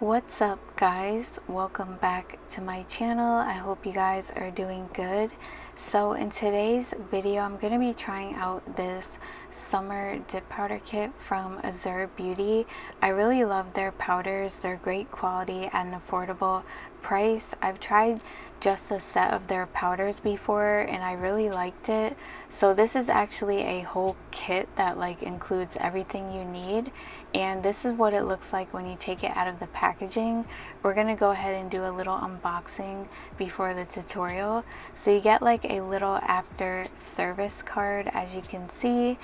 What's up guys, welcome back to my channel. I hope you guys are doing good. So in today's video I'm going to be trying out this summer dip powder kit from Azure Beauty. I really love their powders. They're great quality at an affordable price. I've tried just a set of their powders before and I really liked it. So this is actually a whole kit that includes everything you need, and this is what it looks like when you take it out of the packaging. We're gonna go ahead and do a little unboxing before the tutorial. So you get a little after service card, as you can see,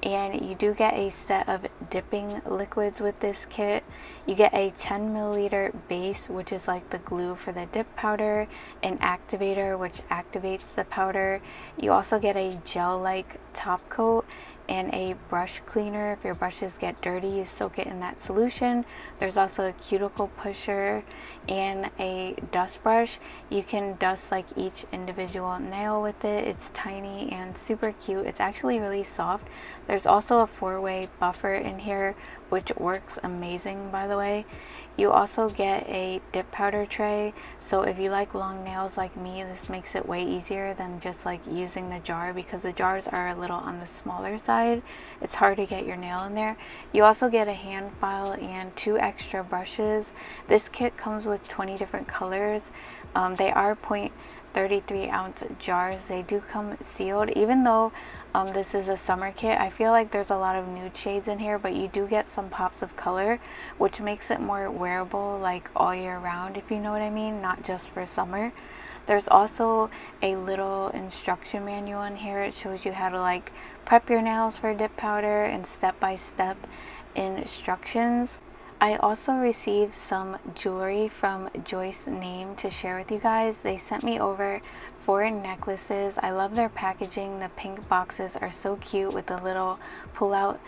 and you do get a set of dipping liquids with this kit. You get a 10 milliliter base, which is like the glue for the dip powder, an activator which activates the powder. You also get a gel-like top coat and a brush cleaner. If your brushes get dirty, you soak it in that solution. There's also a cuticle pusher and a dust brush. You can dust each individual nail with it. It's tiny and super cute. It's actually really soft. There's also a 4-way buffer in here, which works amazing, by the way. You also get a dip powder tray, so if you like long nails like me, this makes it way easier than just using the jar, because the jars are a little on the smaller side. It's hard to get your nail in there. You also get a hand file and 2 extra brushes. This kit comes with 20 different colors. They are 0.33 ounce jars. They do come sealed. Even though this is a summer kit, I feel like there's a lot of nude shades in here, but you do get some pops of color, which makes it more wearable all year round, if you know what I mean, not just for summer. There's also a little instruction manual in here. It shows you how to prep your nails for dip powder and step-by-step instructions. I also received some jewelry from JoyceName to share with you guys. They sent me over 4 necklaces. I love their packaging. The pink boxes are so cute with the little pull-out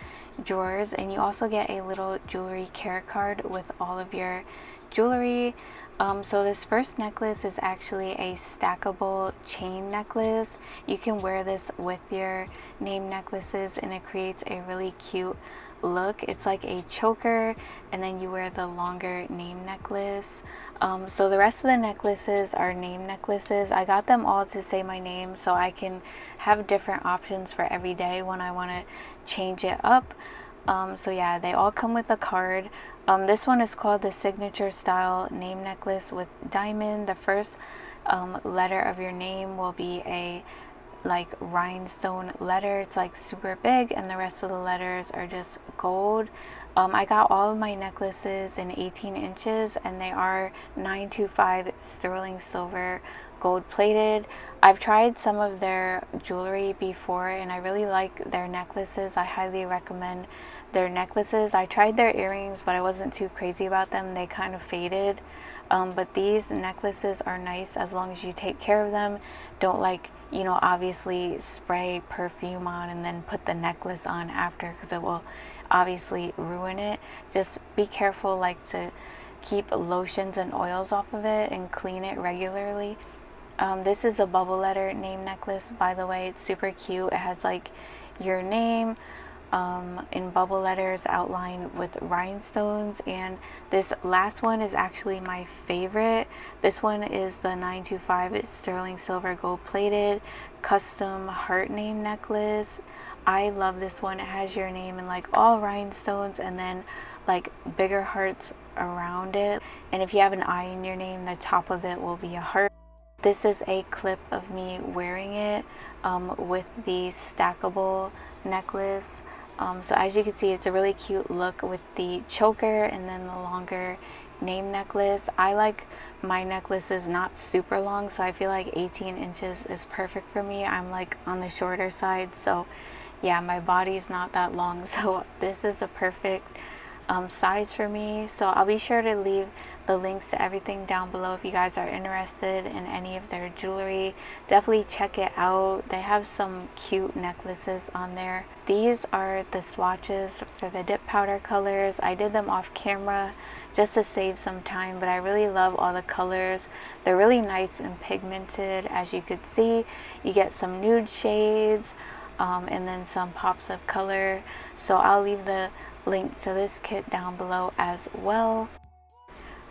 drawers, and you also get a little jewelry care card with all of your jewelry. So this first necklace is actually a stackable chain necklace. You can wear this with your name necklaces and it creates a really cute look. It's like a choker, and then you wear the longer name necklace. So the rest of the necklaces are name necklaces. I got them all to say my name so I can have different options for every day when I want to change it up. So yeah, they all come with a card. This one is called the signature style name necklace with diamond. The first letter of your name will be a rhinestone letter. It's super big, and the rest of the letters are just gold. I got all of my necklaces in 18 inches, and they are 925 sterling silver gold plated. I've tried some of their jewelry before and I really like their necklaces. I highly recommend their necklaces. I tried their earrings, but I wasn't too crazy about them. They kind of faded. But these necklaces are nice as long as you take care of them. Don't obviously spray perfume on and then put the necklace on after, because it will obviously ruin it. Just be careful to keep lotions and oils off of it and clean it regularly. This is a bubble letter name necklace, by the way. It's super cute. It has your name in bubble letters outlined with rhinestones, and this last one is actually my favorite. This one is the 925 sterling silver gold plated custom heart name necklace. I love this one. It has your name in all rhinestones and then bigger hearts around it, and if you have an I in your name, the top of it will be a heart. This is a clip of me wearing it with the stackable necklace. So as you can see, it's a really cute look with the choker and then the longer name necklace. I like my necklaces not super long, so I feel 18 inches is perfect for me. I'm on the shorter side, so yeah, my body's not that long, so this is a perfect size for me. So I'll be sure to leave the links to everything down below if you guys are interested in any of their jewelry. Definitely check it out. They have some cute necklaces on there. These are the swatches for the dip powder colors. I did them off camera just to save some time, but I really love all the colors. They're really nice and pigmented. As you could see, you get some nude shades and then some pops of color. So I'll leave the link to this kit down below as well.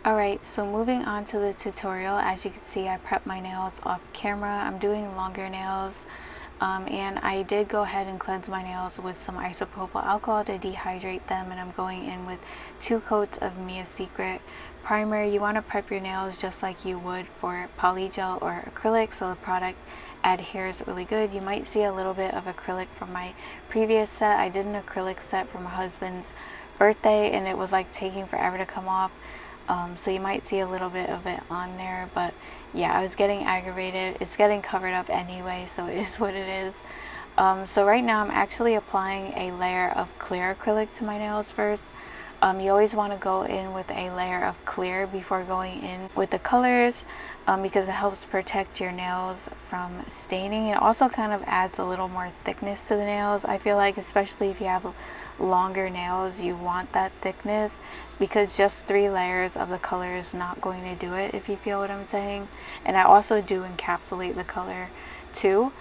Alright, so moving on to the tutorial, as you can see I prepped my nails off camera. I'm doing longer nails, and I did go ahead and cleanse my nails with some isopropyl alcohol to dehydrate them, and I'm going in with 2 coats of Mia Secret primer. You want to prep your nails just like you would for polygel or acrylic, so the product adheres really good. You might see a little bit of acrylic from my previous set. I did an acrylic set for my husband's birthday and it was like taking forever to come off. So you might see a little bit of it on there, but yeah, I was getting aggravated. It's getting covered up anyway, so it is what it is. So right now I'm actually applying a layer of clear acrylic to my nails first. You always want to go in with a layer of clear before going in with the colors, because it helps protect your nails from staining. It also kind of adds a little more thickness to the nails. I feel like, especially if you have longer nails, you want that thickness, because just 3 layers of the color is not going to do it, if you feel what I'm saying. And I also do encapsulate the color too.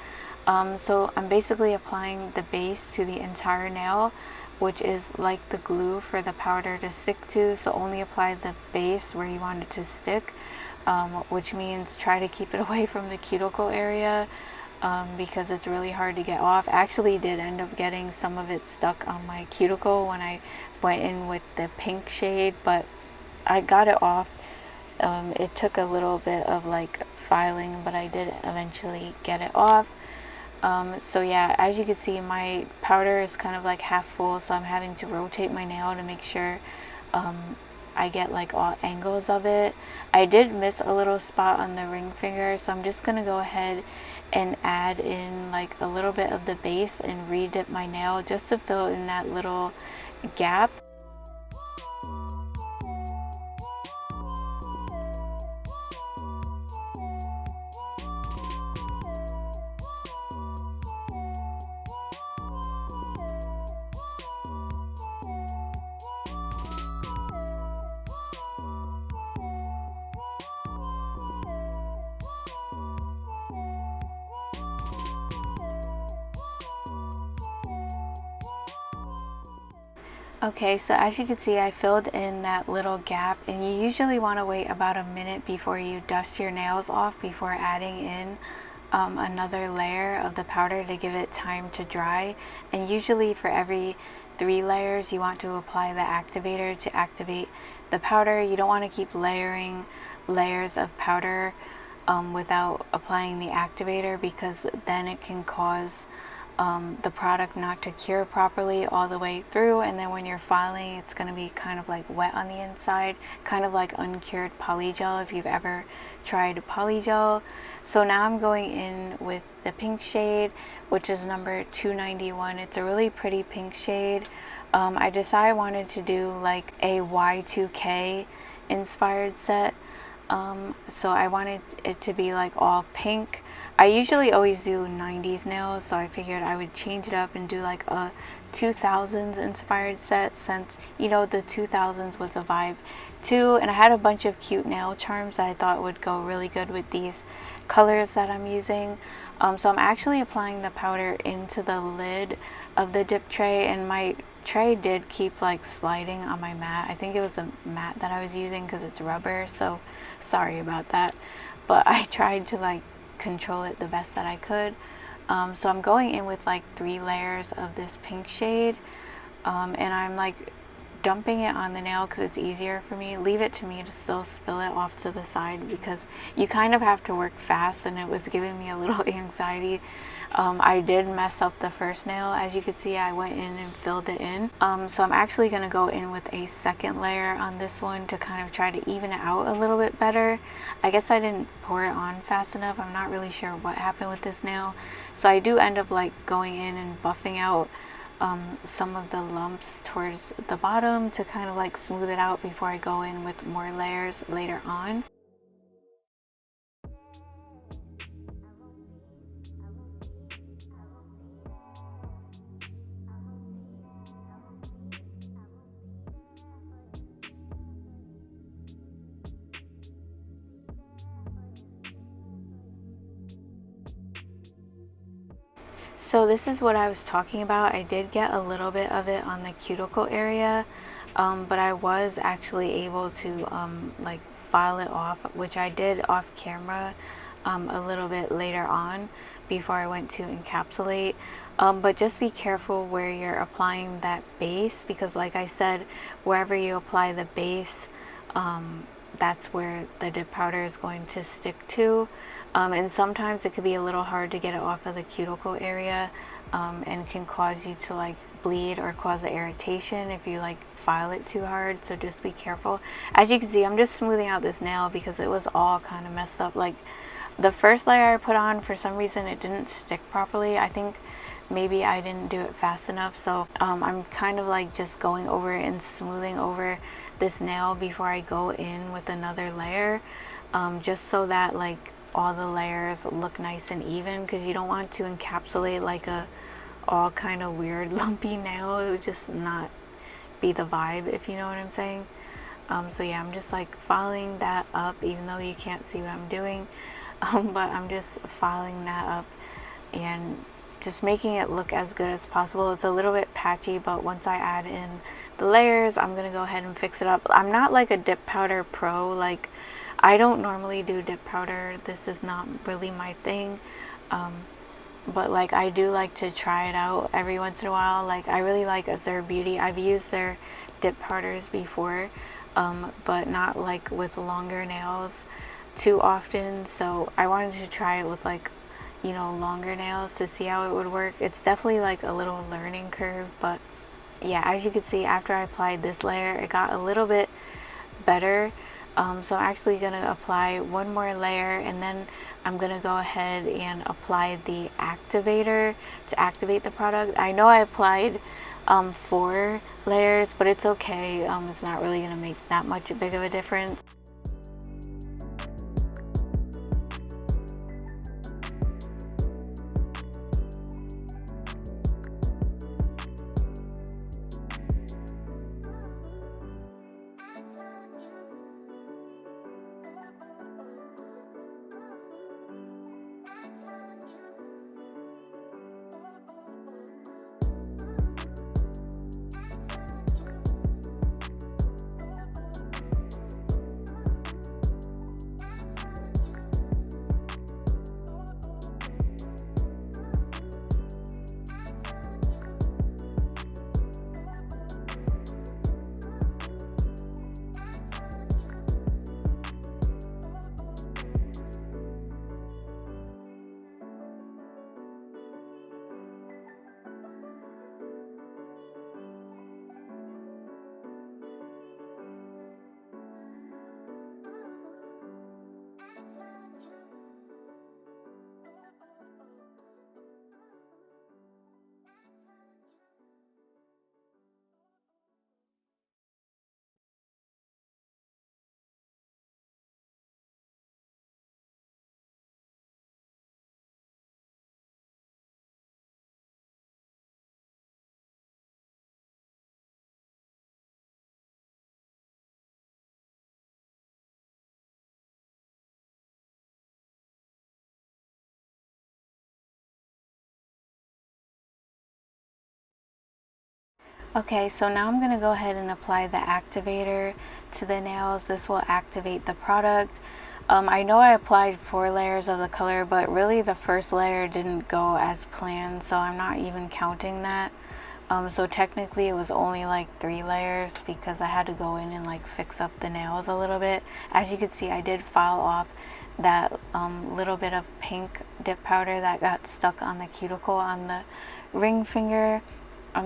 So I'm basically applying the base to the entire nail, which is like the glue for the powder to stick to. So only apply the base where you want it to stick, which means try to keep it away from the cuticle area, because it's really hard to get off. I actually did end up getting some of it stuck on my cuticle when I went in with the pink shade, but I got it off. It took a little bit of like filing, but I did eventually get it off. So yeah, as you can see, my powder is kind of like half full, so I'm having to rotate my nail to make sure I get like all angles of it. I did miss a little spot on the ring finger, so I'm just gonna go ahead and add in like a little bit of the base and re-dip my nail just to fill in that little gap. Okay, so as you can see, I filled in that little gap, and you usually want to wait about a minute before you dust your nails off before adding in another layer of the powder to give it time to dry. And usually for every 3 layers you want to apply the activator to activate the powder. You don't want to keep layering layers of powder without applying the activator, because then it can cause the product not to cure properly all the way through, and then when you're filing, it's going to be kind of like wet on the inside, kind of like uncured polygel if you've ever tried polygel. So now I'm going in with the pink shade, which is number 291. It's a really pretty pink shade. I decided I wanted to do like a Y2K inspired set. So I wanted it to be like all pink. I usually always do 90s nails, so I figured I would change it up and do like a 2000s inspired set, since you know the 2000s was a vibe too. And I had a bunch of cute nail charms that I thought would go really good with these colors that I'm using. So I'm actually applying the powder into the lid of the dip tray, and my tray did keep like sliding on my mat. I think it was a mat that I was using because it's rubber, so sorry about that, but I tried to like control it the best that I could. So I'm going in with like 3 layers of this pink shade, and I'm like dumping it on the nail because it's easier for me. Leave it to me to still spill it off to the side, because you kind of have to work fast, and it was giving me a little anxiety. I did mess up the first nail. As you can see, I went in and filled it in. So I'm actually going to go in with a second layer on this one to kind of try to even it out a little bit better. I guess I didn't pour it on fast enough. I'm not really sure what happened with this nail. So I do end up like going in and buffing out some of the lumps towards the bottom to kind of like smooth it out before I go in with more layers later on. So this is what I was talking about. I did get a little bit of it on the cuticle area. but I was actually able to like file it off, which I did off camera a little bit later on before I went to encapsulate. But just be careful where you're applying that base, because like I said, wherever you apply the base, that's where the dip powder is going to stick to, and sometimes it could be a little hard to get it off of the cuticle area, and can cause you to like bleed or cause an irritation if you like file it too hard. So just be careful. As you can see, I'm just smoothing out this nail because it was all kind of messed up. Like the first layer I put on, for some reason it didn't stick properly. I think maybe I didn't do it fast enough, so I'm kind of like just going over it and smoothing over this nail before I go in with another layer, just so that like all the layers look nice and even, because you don't want to encapsulate like a all kind of weird lumpy nail. It would just not be the vibe, if you know what I'm saying. So yeah, I'm just like filing that up, even though you can't see what I'm doing, but I'm just filing that up and just making it look as good as possible. It's a little bit patchy, but once I add in the layers, I'm gonna go ahead and fix it up. I'm not like a dip powder pro. Like I don't normally do dip powder. This is not really my thing, but like I do like to try it out every once in a while. Like I really like Azure Beauty. I've used their dip powders before, but not like with longer nails too often, so I wanted to try it with like, you know, longer nails to see how it would work. It's definitely like a little learning curve, but yeah, as you can see, after I applied this layer, it got a little bit better. So I'm actually gonna apply one more layer, and then I'm gonna go ahead and apply the activator to activate the product. I know I applied 4 layers, but it's okay. It's not really gonna make that much big of a difference. Okay, so now I'm going to go ahead and apply the activator to the nails. This will activate the product. I know I applied 4 layers of the color, but really the first layer didn't go as planned, so I'm not even counting that. So technically it was only like 3 layers because I had to go in and like fix up the nails a little bit. As you can see, I did file off that little bit of pink dip powder that got stuck on the cuticle on the ring finger.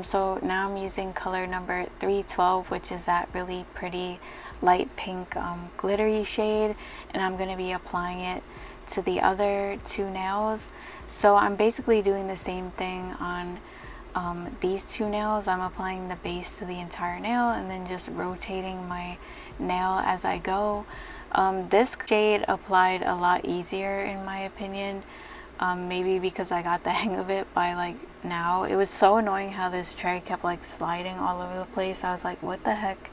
So now I'm using color number 312, which is that really pretty light pink glittery shade, and I'm going to be applying it to the other 2 nails. So I'm basically doing the same thing on these 2 nails. I'm applying the base to the entire nail and then just rotating my nail as I go. This shade applied a lot easier in my opinion. Maybe because I got the hang of it by like now. It was so annoying how this tray kept like sliding all over the place. I was like, what the heck?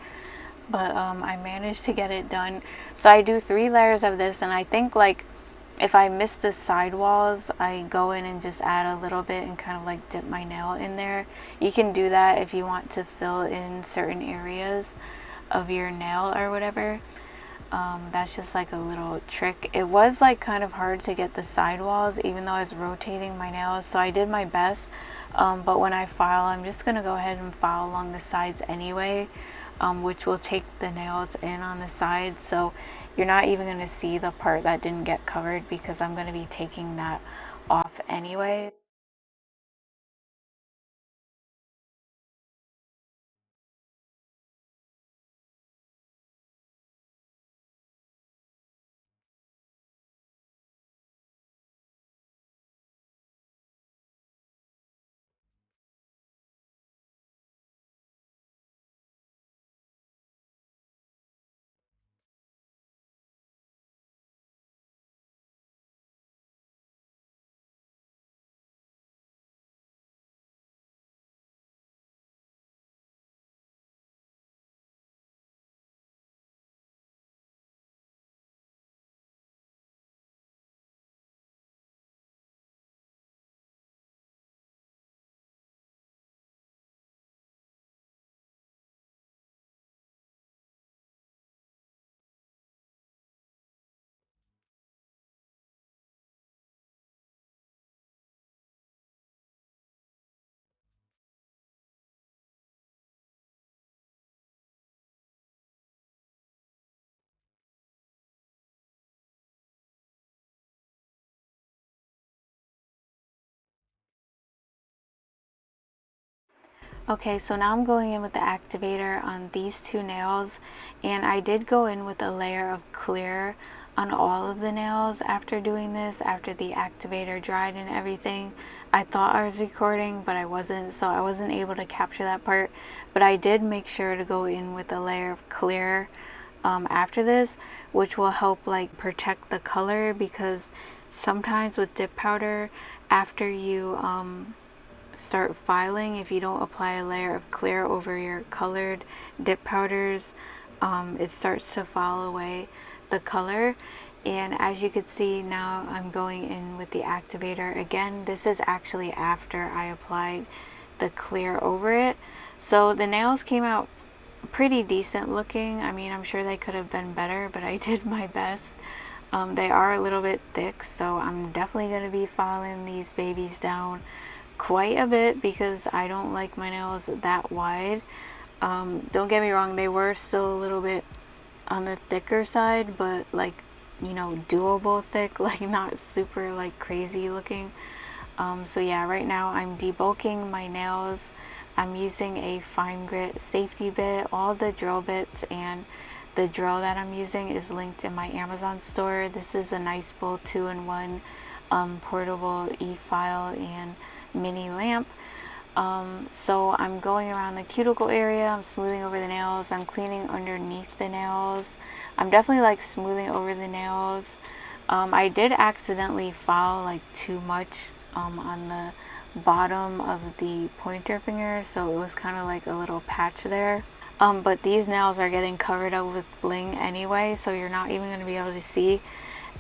But I managed to get it done. So I do 3 layers of this, and I think like if I miss the sidewalls, I go in and just add a little bit and kind of like dip my nail in there. You can do that if you want to fill in certain areas of your nail or whatever. That's just like a little trick. It was like kind of hard to get the sidewalls even though I was rotating my nails, so I did my best. But when I file, I'm just gonna go ahead and file along the sides anyway, which will take the nails in on the sides, so you're not even gonna see the part that didn't get covered because I'm gonna be taking that off anyway. Okay, so now I'm going in with the activator on these two nails, and I did go in with a layer of clear on all of the nails after doing this, after the activator dried and everything. I thought I was recording, but I wasn't, so I wasn't able to capture that part, but I did make sure to go in with a layer of clear after this, which will help like protect the color, because sometimes with dip powder, after you start filing, if you don't apply a layer of clear over your colored dip powders, it starts to file away the color. And as you can see, now I'm going in with the activator again. This is actually after I applied the clear over it, so the nails came out pretty decent looking. I mean, I'm sure they could have been better, but I did my best. They are a little bit thick, so I'm definitely going to be filing these babies down quite a bit because I don't like my nails that wide. Don't get me wrong, they were still a little bit on the thicker side, but like, you know, doable thick, like not super like crazy looking. So yeah, right now I'm debulking my nails. I'm using a fine grit safety bit. All the drill bits and the drill that I'm using is linked in my Amazon store. This is a Niceble 2-in-1 portable e-file and mini lamp. So I'm going around the cuticle area, I'm smoothing over the nails, I'm cleaning underneath the nails. I'm definitely like smoothing over the nails. I did accidentally file like too much on the bottom of the pointer finger, so it was kind of like a little patch there. But these nails are getting covered up with bling anyway, so you're not even going to be able to see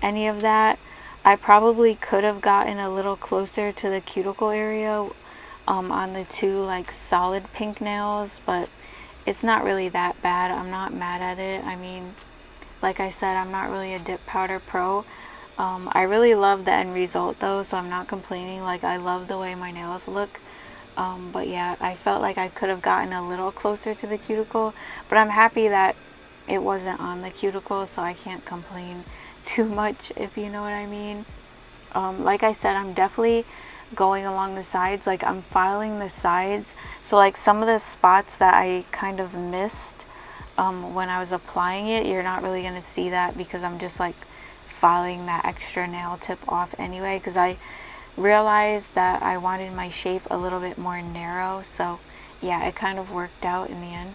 any of that. I probably could have gotten a little closer to the cuticle area on the two like solid pink nails, but it's not really that bad. I'm not mad at it. I mean, like I said, I'm not really a dip powder pro. I really love the end result though, so I'm not complaining. Like, I love the way my nails look. But yeah, I felt like I could have gotten a little closer to the cuticle, but I'm happy that it wasn't on the cuticle, so I can't complain too much, if you know what I mean. Like I said, I'm definitely going along the sides, like I'm filing the sides, so like some of the spots that I kind of missed when I was applying it, you're not really going to see that because I'm just like filing that extra nail tip off anyway, because I realized that I wanted my shape a little bit more narrow, so yeah, it kind of worked out in the end.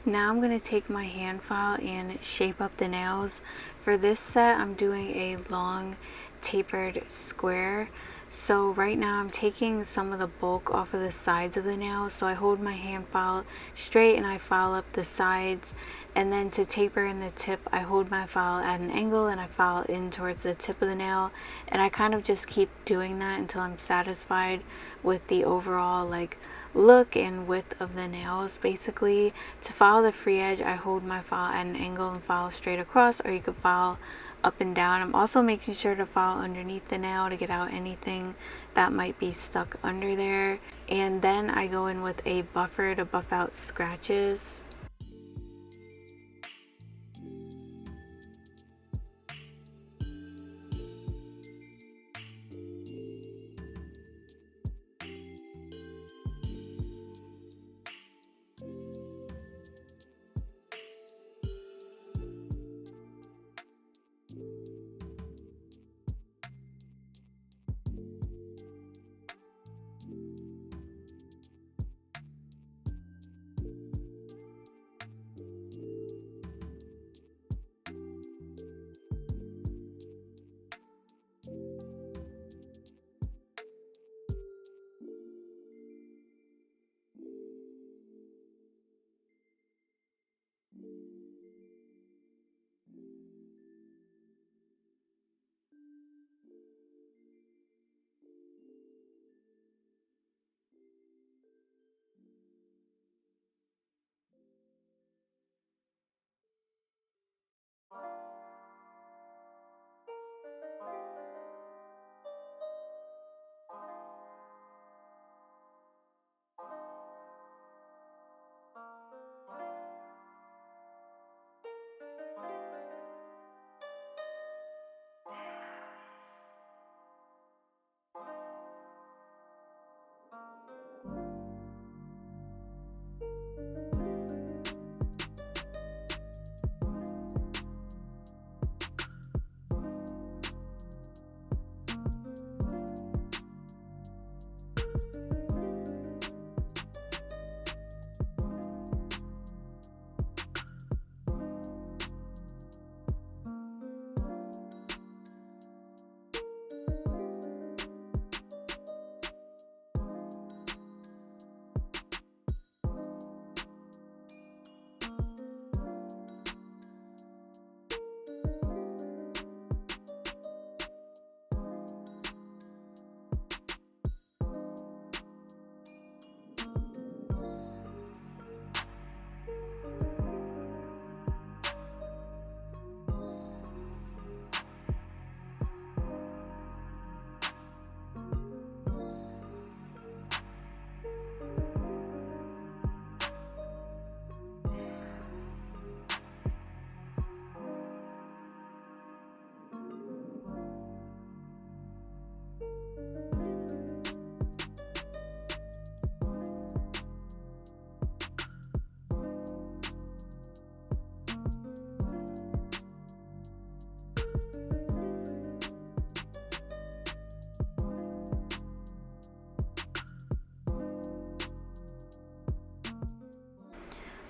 Now I'm going to take my hand file and shape up the nails. For this set, I'm doing a long tapered square. So right now I'm taking some of the bulk off of the sides of the nail. So I hold my hand file straight and I file up the sides. And then to taper in the tip, I hold my file at an angle and I file in towards the tip of the nail. And I kind of just keep doing that until I'm satisfied with the overall like look and width of the nails. Basically, to file the free edge, I hold my file at an angle and file straight across, or you could file up and down. I'm also making sure to file underneath the nail to get out anything that might be stuck under there. And then I go in with a buffer to buff out scratches.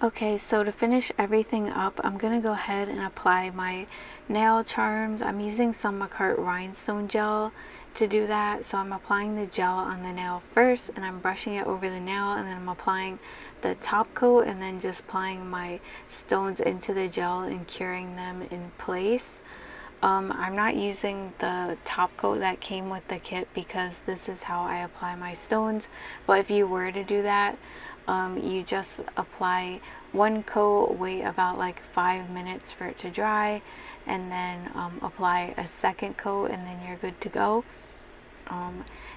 Okay, so to finish everything up, I'm going to go ahead and apply my nail charms. I'm using some Papercut rhinestone gel to do that. So I'm applying the gel on the nail first and I'm brushing it over the nail, and then I'm applying the top coat and then just applying my stones into the gel and curing them in place. I'm not using the top coat that came with the kit because this is how I apply my stones. But if you were to do that, you just apply one coat, wait about like 5 minutes for it to dry, and then apply a second coat, and then you're good to go.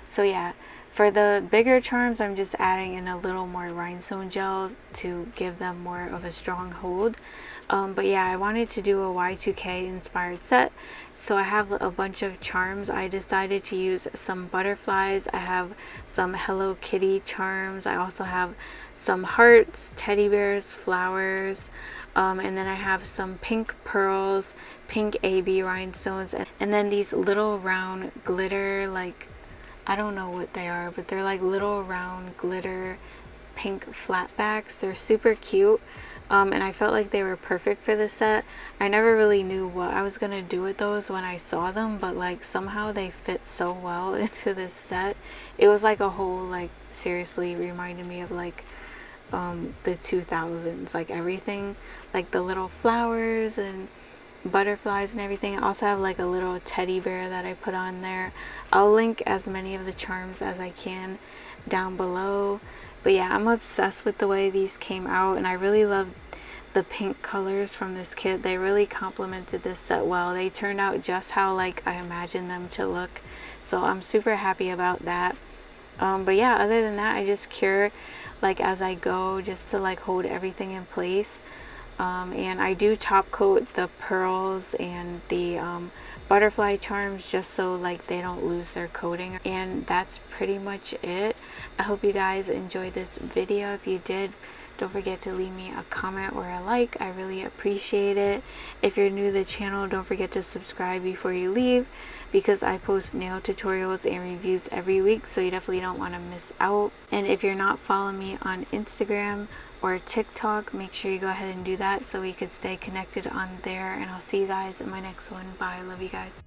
So yeah, for the bigger charms, I'm just adding in a little more rhinestone gel to give them more of a strong hold. But yeah, I wanted to do a Y2K inspired set, so I have a bunch of charms. I decided to use some butterflies. I have some Hello Kitty charms. I also have some hearts, teddy bears, flowers, and then I have some pink pearls, pink AB rhinestones, and then these little round glitter, like, I don't know what they are, but they're like little round glitter pink flatbacks. They're super cute. and I felt like they were perfect for the set. I never really knew what I was gonna do with those when I saw them, but like somehow they fit so well into this set. It was like a whole, like, seriously reminded me of like the 2000s, like everything, like the little flowers and butterflies and everything. I also have like a little teddy bear that I put on there. I'll link as many of the charms as I can down below. But yeah, I'm obsessed with the way these came out, and I really love the pink colors from this kit. They really complemented this set well. They turned out just how like I imagined them to look, so I'm super happy about that. But yeah, other than that, I just cure like as I go, just to like hold everything in place. And I do top coat the pearls and the butterfly charms just so like they don't lose their coating. And that's pretty much it. I hope you guys enjoyed this video. If you did, don't forget to leave me a comment or a like. I really appreciate it. If you're new to the channel, don't forget to subscribe before you leave, because I post nail tutorials and reviews every week, so you definitely don't want to miss out. And if you're not following me on Instagram or TikTok, make sure you go ahead and do that so we could stay connected on there. And I'll see you guys in my next one. Bye. Love you guys.